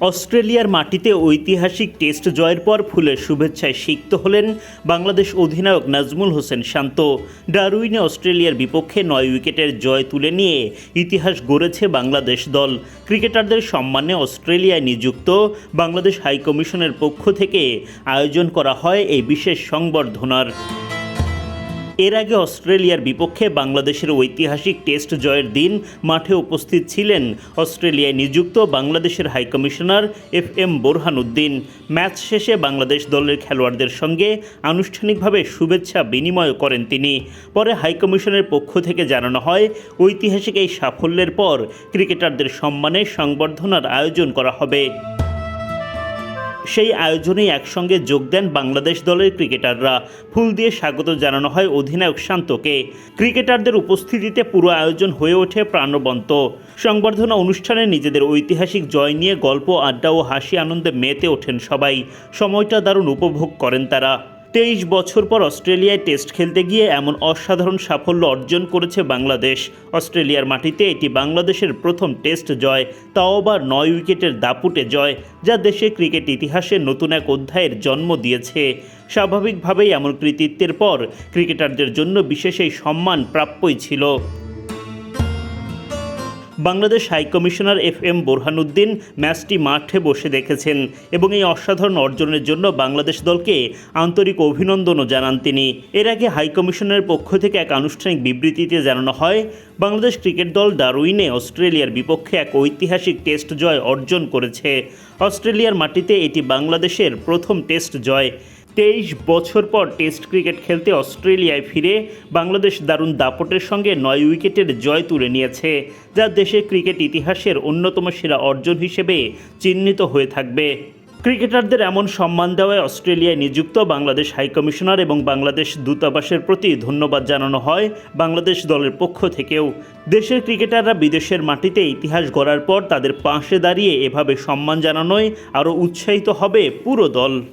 অস্ট্রেলিয়ার মাটিতে ঐতিহাসিক টেস্ট জয়ের পর ফুলের শুভেচ্ছায় সিক্ত হলেন বাংলাদেশ অধিনায়ক নাজমুল হোসেন শান্ত। ডারউইনে অস্ট্রেলিয়ার বিপক্ষে 9 উইকেটের জয় তুলে নিয়ে ইতিহাস গড়েছে বাংলাদেশ দল। ক্রিকেটারদের সম্মানে অস্ট্রেলিয়ায় নিযুক্ত বাংলাদেশ হাইকমিশনের পক্ষ থেকে আয়োজন করা হয় এই বিশেষ সংবর্ধনার। এর আগে অস্ট্রেলিয়ার বিপক্ষে বাংলাদেশের ঐতিহাসিক টেস্ট জয়ের দিন মাঠে উপস্থিত ছিলেন অস্ট্রেলিয়ায় নিযুক্ত বাংলাদেশের হাইকমিশনার FM বোরহানউদ্দিন। ম্যাচ শেষে বাংলাদেশ দলের খেলোয়াড়দের সঙ্গে আনুষ্ঠানিকভাবে শুভেচ্ছা বিনিময় করেন তিনি। পরে হাইকমিশনের পক্ষ থেকে জানানো হয়, ঐতিহাসিক এই সাফল্যের পর ক্রিকেটারদের সম্মানে সংবর্ধনার আয়োজন করা হবে। সেই আয়োজনেই একসঙ্গে যোগ দেন বাংলাদেশ দলের ক্রিকেটাররা। ফুল দিয়ে স্বাগত জানানো হয় অধিনায়ক শান্তকে। ক্রিকেটারদের উপস্থিতিতে পুরো আয়োজন হয়ে ওঠে প্রাণবন্ত। সংবর্ধনা অনুষ্ঠানে নিজেদের ঐতিহাসিক জয় নিয়ে গল্প, আড্ডা ও হাসি আনন্দে মেতে ওঠেন সবাই। সময়টা দারুণ উপভোগ করেন তারা। 23 বছর পর অস্ট্রেলিয়ায় টেস্ট খেলতে গিয়ে এমন অসাধারণ সাফল্য অর্জন করেছে বাংলাদেশ। অস্ট্রেলিয়ার মাটিতে এটি বাংলাদেশের প্রথম টেস্ট জয়, তাও আবার 9 উইকেটের দাপুটে জয়, যা দেশে ক্রিকেট ইতিহাসে নতুন এক অধ্যায়ের জন্ম দিয়েছে। স্বাভাবিকভাবেই এমন কৃতিত্বের পর ক্রিকেটারদের জন্য বিশেষ এই সম্মান প্রাপ্যই ছিল। বাংলাদেশ হাইকমিশনার FM বোরহানউদ্দিন ম্যাচটি মাঠে বসে দেখেছেন এবং এই অসাধারণ অর্জনের জন্য বাংলাদেশ দলকে আন্তরিক অভিনন্দনও জানান তিনি। এর আগে হাইকমিশনের পক্ষ থেকে এক আনুষ্ঠানিক বিবৃতিতে জানানো হয়, বাংলাদেশ ক্রিকেট দল ডারউইনে অস্ট্রেলিয়ার বিপক্ষে এক ঐতিহাসিক টেস্ট জয় অর্জন করেছে। অস্ট্রেলিয়ার মাটিতে এটি বাংলাদেশের প্রথম টেস্ট জয়। 23 বছর পর টেস্ট ক্রিকেট খেলতে অস্ট্রেলিয়ায় ফিরে বাংলাদেশ দারুণ দাপটের সঙ্গে 9 উইকেটের জয় তুলে নিয়েছে, যা দেশের ক্রিকেট ইতিহাসের অন্যতম সেরা অর্জন হিসেবে চিহ্নিত হয়ে থাকবে। ক্রিকেটারদের এমন সম্মান দেওয়ায় অস্ট্রেলিয়ায় নিযুক্ত বাংলাদেশ হাইকমিশনার এবং বাংলাদেশ দূতাবাসের প্রতি ধন্যবাদ জানানো হয় বাংলাদেশ দলের পক্ষ থেকেও। দেশের ক্রিকেটাররা বিদেশের মাটিতে ইতিহাস গড়ার পর তাদের পাশে দাঁড়িয়ে এভাবে সম্মান জানানোয় আরও উৎসাহিত হবে পুরো দল।